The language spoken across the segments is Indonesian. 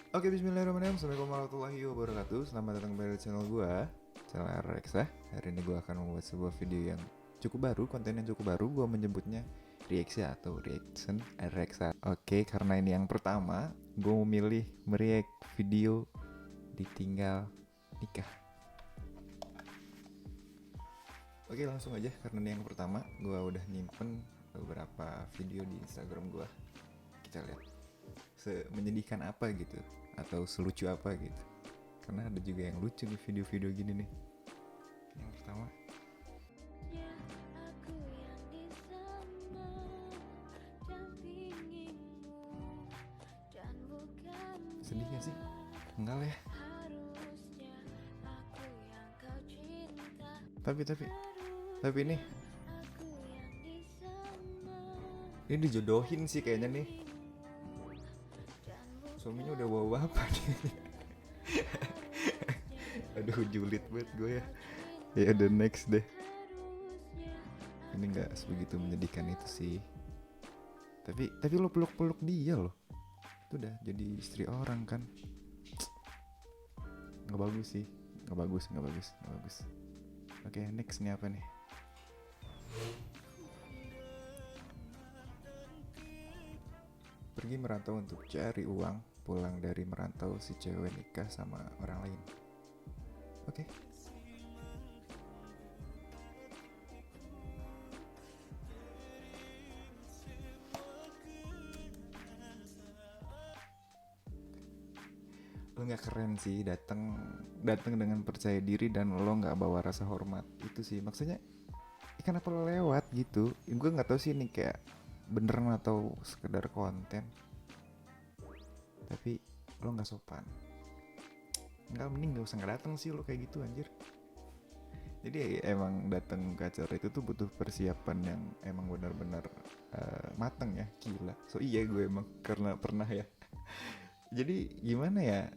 Oke, bismillahirrahmanirrahim. Assalamualaikum warahmatullahi wabarakatuh. Selamat datang kembali di channel gua, channel Reksa. Hari ini gua akan membuat sebuah video yang cukup baru, konten yang cukup baru. Gua menyebutnya reaksi atau reaction Reksa. Oke, karena ini yang pertama, gua memilih mereact video ditinggal nikah. Oke, langsung aja karena ini yang pertama. Gua udah nyimpen beberapa video di Instagram gua. Kita lihat menyedihkan apa gitu atau selucu apa gitu, karena ada juga yang lucu di video-video gini nih. Yang pertama, sedih gak sih? Enggak lah ya. Tapi ini dijodohin sih kayaknya nih. Suaminya udah bawa bapak nih. Aduh, julid banget gue ya. Ya udah, next deh. Ini nggak sebegitu menyedihkan itu sih. Tapi lo peluk dia loh. Itu udah jadi istri orang kan. Nggak bagus sih. Nggak bagus. Oke, next nih apa nih? Pergi merantau untuk cari uang, pulang dari merantau si cewek nikah sama orang lain. Oke. Lo nggak keren sih, datang dengan percaya diri dan lo nggak bawa rasa hormat. Itu sih maksudnya. Kenapa lo lewat gitu? Gue nggak tahu sih ini kayak beneran atau sekedar konten. Tapi lo nggak sopan. Nggak, mending nggak usah nggak datang sih lo kayak gitu anjir. Jadi emang datang ke acara itu tuh butuh persiapan yang emang benar-benar matang ya, gila. So iya, gue emang karena pernah ya. Jadi gimana ya?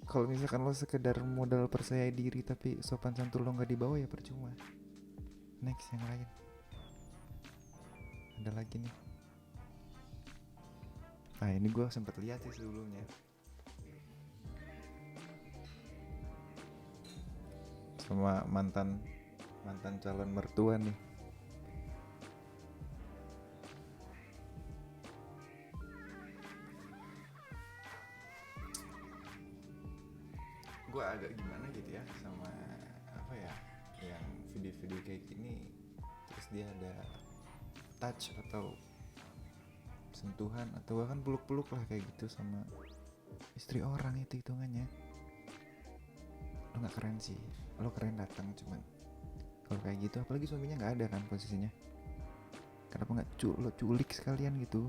Kalau misalkan lo sekedar modal percaya diri tapi sopan santun lo nggak dibawa ya percuma. Next yang lain. Ada lagi nih. Nah, ini gue sempat lihat sih sebelumnya. Sama mantan calon mertua nih. Gue agak gimana gitu ya sama apa ya, yang video-video kayak gini terus dia ada touch atau sentuhan atau bahkan peluk-peluk lah kayak gitu sama istri orang, itu hitungannya lo nggak keren sih. Lo keren datang, cuman kalau kayak gitu apalagi suaminya nggak ada kan posisinya, kenapa nggak lo culik sekalian gitu?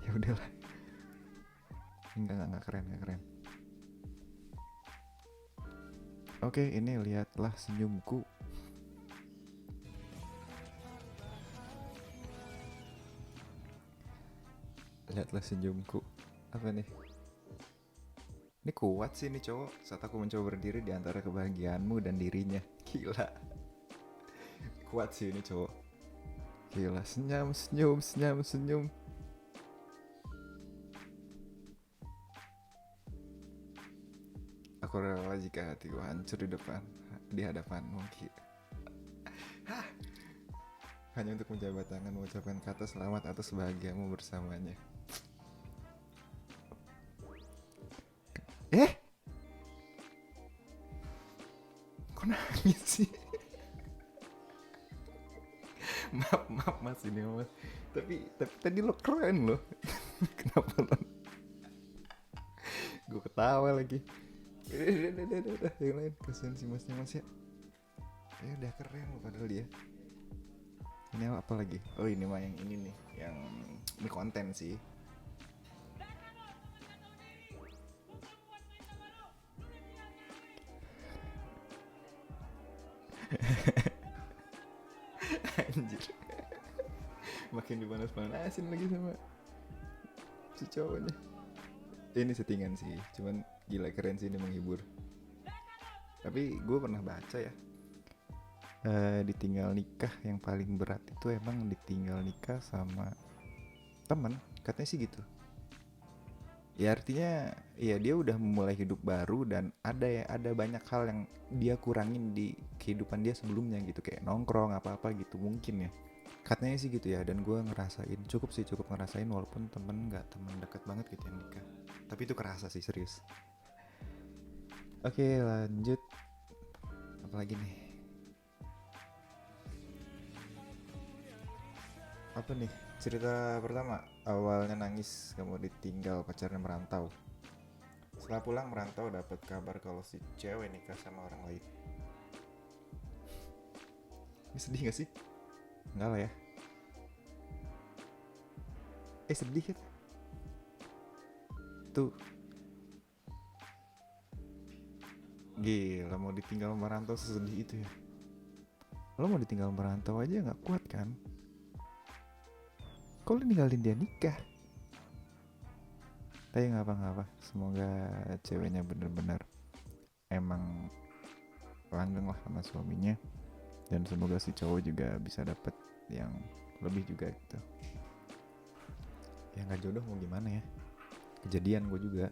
Ya udahlah. Nggak keren. Oke, ini lihatlah senyumku. Lihatlah senyumku. Apa nih? Ini kuat sih nih cowok. Saat aku mencoba berdiri di antara kebahagiaanmu dan dirinya. Gila. Kuat sih ini cowok. Gila, senyum. Aku rela jika hatiku hancur di hadapanmu. Hanya untuk menjabat tangan mengucapkan kata selamat atas bahagiamu bersamanya. Kok nangis sih? maaf mas, ini mas. Tapi tadi lo keren loh. Kenapa lo? Gue ketawa lagi. Udah, yang lain. Kasian si masnya mas ya. Ya udah keren loh padahal dia. Ini apa lagi? Oh, ini mah yang ini nih, yang ini konten sih. Anjir. Makin dipanas-panasin lagi sama si cowoknya. Ini settingan sih, cuman gila keren sih, ini menghibur. Tapi gue pernah baca ya, ditinggal nikah yang paling berat itu emang ditinggal nikah sama teman, katanya sih gitu. Ya artinya ya dia udah memulai hidup baru dan ada banyak hal yang dia kurangin di kehidupan dia sebelumnya gitu, kayak nongkrong apa-apa gitu mungkin ya. Katanya sih gitu ya, dan gue ngerasain cukup ngerasain walaupun nggak temen deket banget gitu yang nikah. Tapi itu kerasa sih serius. Oke lanjut, apalagi nih? Apa nih? Cerita pertama, awalnya nangis kamu ditinggal pacarnya merantau. Setelah pulang merantau dapat kabar kalau si cewek nikah sama orang lain. Ini sedih gak sih? Enggak lah ya. Sedih kan? Tuh, gila mau ditinggal merantau sesedih itu ya. Lo mau ditinggal merantau aja gak kuat kan? Kok lo ninggalin dia nikah? Tapi gak apa-apa, semoga ceweknya bener-bener emang langgeng lah sama suaminya. Dan semoga si cowok juga bisa dapet yang lebih juga gitu. Ya gak jodoh mau gimana ya, kejadian gue juga.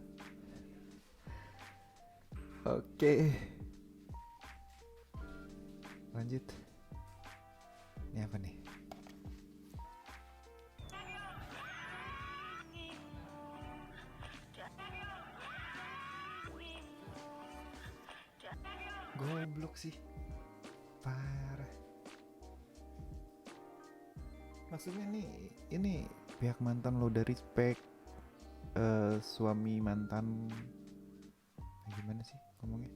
Oke, lanjut. Ini apa nih? Goblok sih, parah. Maksudnya nih, ini pihak mantan lo udah respect suami mantan, gimana sih ngomongnya?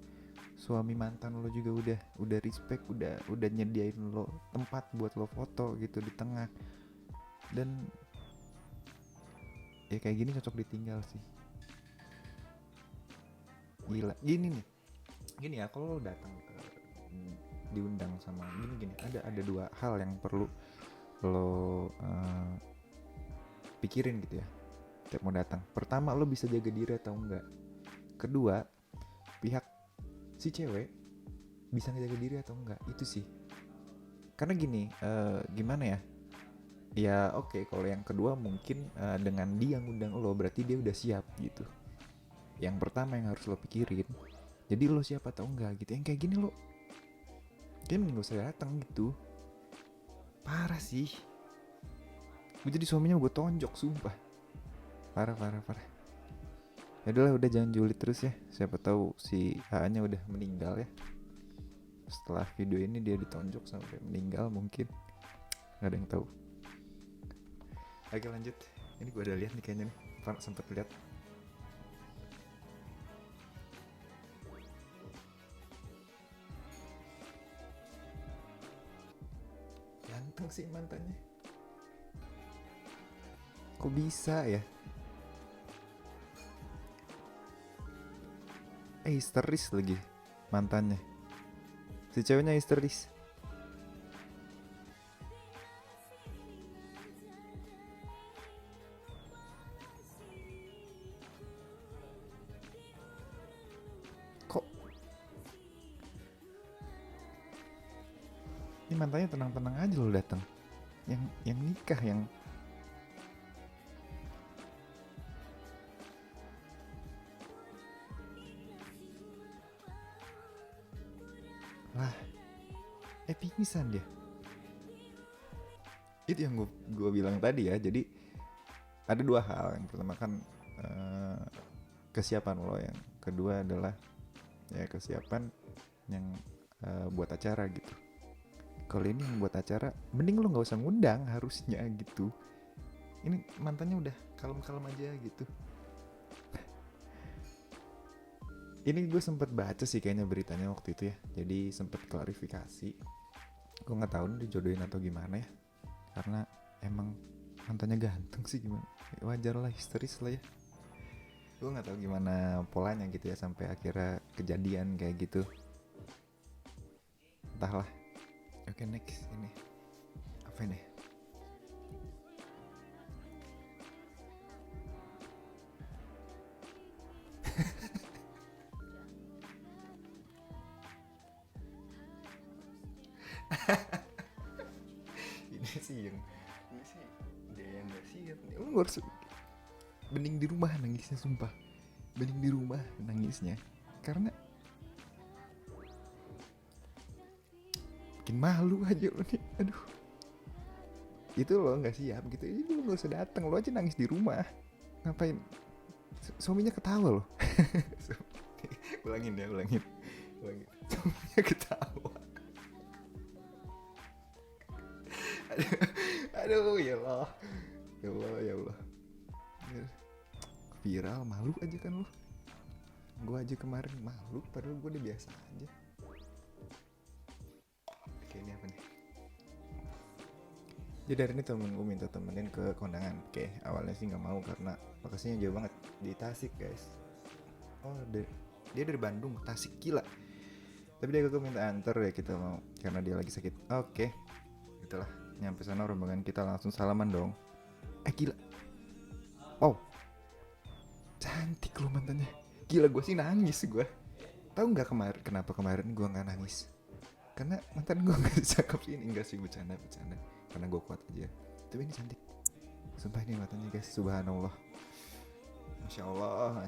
Suami mantan lo juga udah respect, udah nyediain lo tempat buat lo foto gitu di tengah. Dan ya kayak gini cocok ditinggal sih. Gila, gini ya, kalau lo datang diundang sama gini ada dua hal yang perlu lo pikirin gitu ya tiap mau datang. Pertama, lo bisa jaga diri atau enggak. Kedua, pihak si cewek bisa ngejaga diri atau enggak, itu sih. Karena gini, gimana ya, ya oke, kalau yang kedua mungkin dengan dia ngundang lo berarti dia udah siap gitu. Yang pertama yang harus lo pikirin, jadi lo siap atau enggak gitu. Yang kayak gini lo kayak mending gak usah datang gitu. Parah sih, gue jadi suaminya gue tonjok sumpah. Parah. Ya udah jangan julid terus ya. Siapa tahu si A-nya udah meninggal ya. Setelah video ini dia ditonjok sampai meninggal mungkin. Gak ada yang tahu. Oke lanjut. Ini gue udah lihat nih kayaknya nih. Sempet lihat. Ganteng sih mantannya. Kok bisa ya? Histeris lagi mantannya. Si ceweknya histeris. Kok ini mantannya tenang-tenang aja lo datang. Yang nikah yang lah, pingsan dia. Itu yang gue bilang tadi ya. Jadi ada dua hal. Yang pertama kan kesiapan lo, yang kedua adalah ya kesiapan yang buat acara gitu. Kalau ini yang buat acara, mending lo nggak usah ngundang harusnya gitu. Ini mantannya udah kalem-kalem aja gitu. Ini gue sempet baca sih kayaknya beritanya waktu itu ya. Jadi sempet klarifikasi. Gue nggak tahu nih dijodohin atau gimana ya. Karena emang mantannya ganteng sih, gimana? Wajar lah, histeris lah ya. Gue nggak tahu gimana polanya gitu ya sampai akhirnya kejadian kayak gitu. Entahlah. Oke next, ini apa ini? Ini sih dia yang nggak siap nih. Lu harus Mending di rumah nangisnya, sumpah. Mending di rumah nangisnya. Karena bikin malu aja lo nih. Aduh. Itu lo gak siap gitu. Itu lo gak usah datang. Lo aja nangis di rumah. Ngapain? Suaminya ketawa loh. Ulangin. Suaminya ketawa. Aduh, ya Allah. Viral, malu aja kan lo. Gue aja kemarin malu, padahal gue udah biasa aja. Oke, ini apa nih? Jadi dari ini temen gue minta temenin ke kondangan. Oke, awalnya sih gak mau karena lokasinya jauh banget, di Tasik guys. Oh, dia dari Bandung, Tasik, gila. Tapi dia gue minta antar ya, kita mau, karena dia lagi sakit. Oke, itulah. Nyampe sana rombongan kita langsung salaman dong. Gila. Wow, cantik loh mantannya. Gila, gue sih nangis gue. Tahu nggak kenapa kemarin gue nggak nangis? Karena mantan gue nggak cakep ini. Enggak sih, bercanda. Karena gue kuat aja. Tapi ini cantik. Sumpah ini matanya guys, subhanallah. Masya Allah.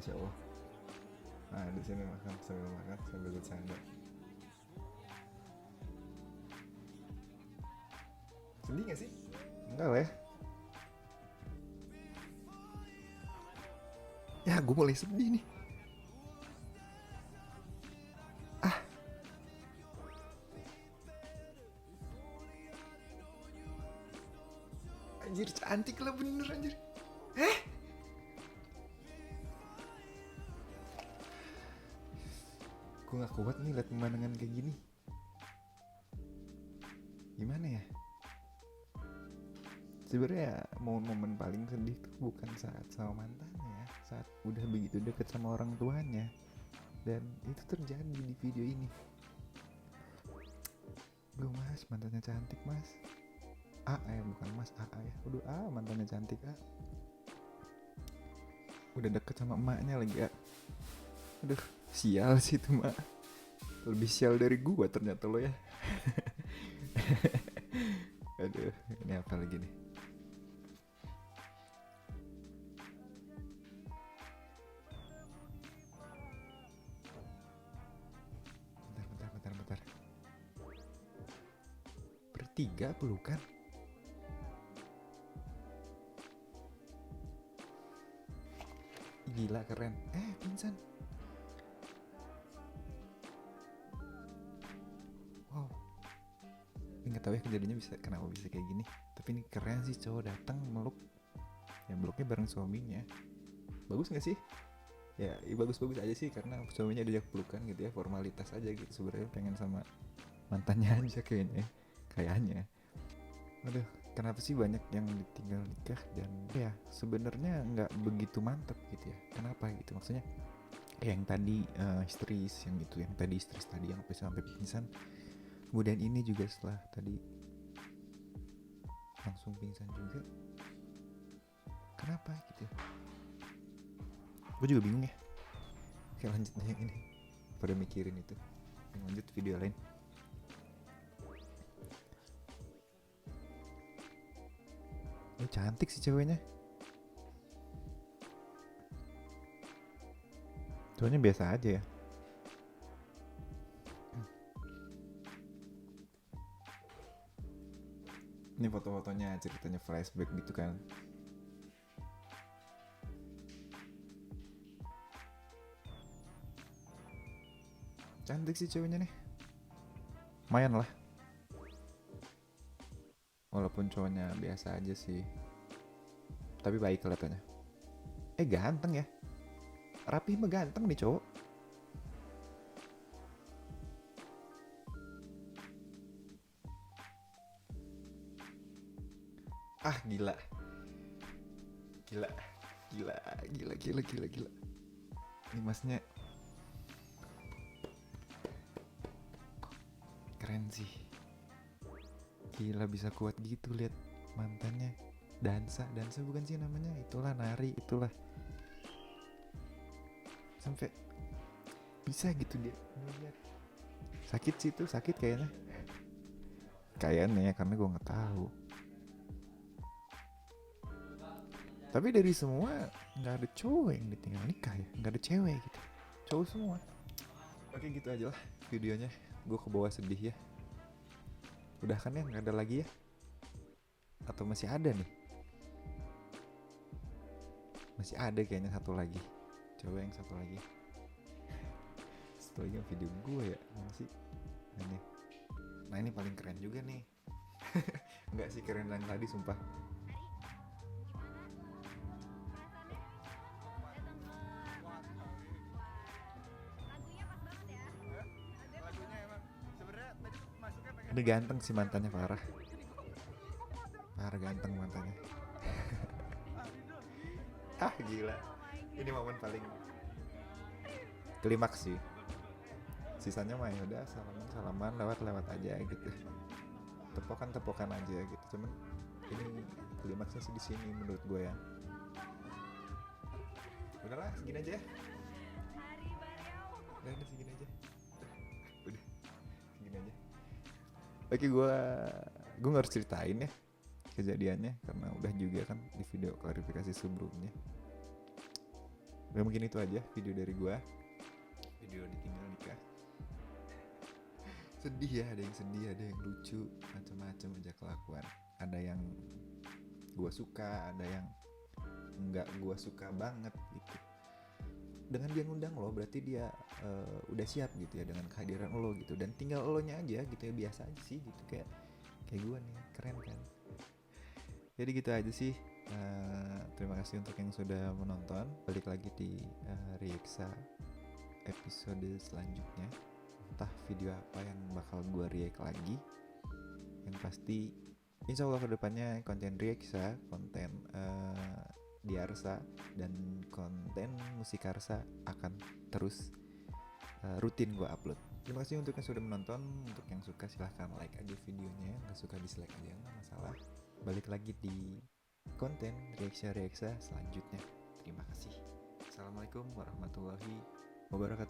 Nah di sini makan sambil bercanda. Sedih nggak sih? Enggak lah ya. Ya gue mulai sedih nih. Anjir, cantik lah bener anjir. Gue gak kuat nih liat pemandangan kayak gini. Gimana ya? Sebenarnya momen paling sedih tuh bukan saat sama mantannya, saat udah begitu deket sama orang tuanya. Dan itu terjadi di video ini. Duh mas, mantannya cantik mas. Bukan mas, ya. Udah mantannya cantik udah deket sama emaknya lagi ya. Aduh, sial sih itu mak. Lebih sial dari gua ternyata lo ya. Aduh, ini apa lagi nih? Bentar. Bertiga pelukan. Gila, keren. Pingsan. Wow. Nggak tahu ya kejadiannya kenapa bisa kayak gini. Tapi ini keren sih, cowok datang meluk. Ya meluknya bareng suaminya. Bagus nggak sih? Ya bagus-bagus aja sih, karena suaminya diajak pelukan gitu ya, formalitas aja gitu. Sebenarnya pengen sama mantannya aja kayaknya. Aduh, kenapa sih banyak yang ditinggal nikah dan ya sebenarnya nggak begitu mantap gitu ya? Kenapa gitu? Maksudnya yang tadi histeris, yang tadi histeris tadi yang sampai pingsan. Kemudian ini juga setelah tadi langsung pingsan juga. Kenapa gitu? Gue juga bingung ya. Oke, lanjut aja yang ini. Pada mikirin itu. Lanjut video lain. Ini cantik sih ceweknya. Cowoknya biasa aja ya. Ini foto-fotonya, ceritanya flashback gitu kan. Cantik sih ceweknya nih. Lumayan lah. Walaupun cowoknya biasa aja sih. Tapi baik kelihatannya. Ganteng ya. Rapih mah ganteng nih cowok. Gila. Ini masnya keren sih. Gila, bisa kuat gitu lihat mantannya dansa bukan sih namanya, itulah nari, itulah sampai bisa gitu dia lihat. Sakit sih itu, sakit kayaknya ya, karena gue nggak tahu. Tapi dari semua nggak ada cowok yang ditinggal nikah ya, nggak ada cewek gitu, cowok semua. Oke gitu aja lah videonya, gue kebawa sedih ya. Udah kan ya, nggak ada lagi ya, atau masih ada nih? Masih ada kayaknya satu lagi, coba yang satu lagi. Satu lagi yang video gue ya, mana sih ini? Nah ini paling keren juga nih. Nggak sih keren yang tadi sumpah. Ini ganteng sih mantannya, parah ganteng mantannya. Ah gila, ini momen paling klimaks sih. Sisanya mah ya udah salaman lewat aja gitu, tepokan aja gitu. Cuman ini klimaksnya sih di sini menurut gue ya. Udahlah segini aja ya. Udah segini aja. Udah segini aja. Oke, gue harus ceritain ya kejadiannya karena udah juga kan di video klarifikasi sebelumnya. Udah mungkin itu aja video dari gue, video ditinggal nikah. Sedih ya, ada yang sedih, ada yang lucu, macam-macam aja kelakuan. Ada yang gue suka, ada yang nggak gue suka banget gitu. Dengan dia ngundang lo berarti dia udah siap gitu ya dengan kehadiran lo gitu, dan tinggal lo nya aja gitu ya, biasa aja sih gitu, kayak gue nih, keren kan. Jadi gitu aja sih. Terima kasih untuk yang sudah menonton. Balik lagi di Reaksa episode selanjutnya. Entah video apa yang bakal gue react lagi. Yang pasti insya Allah kedepannya konten Reaksa, konten Diarsa, dan konten Musikarsa akan terus rutin gue upload. Terima kasih untuk yang sudah menonton. Untuk yang suka silahkan like aja videonya, nggak suka dislike aja, nggak masalah. Balik lagi di konten Reaksa selanjutnya. Terima kasih. Assalamualaikum warahmatullahi wabarakatuh.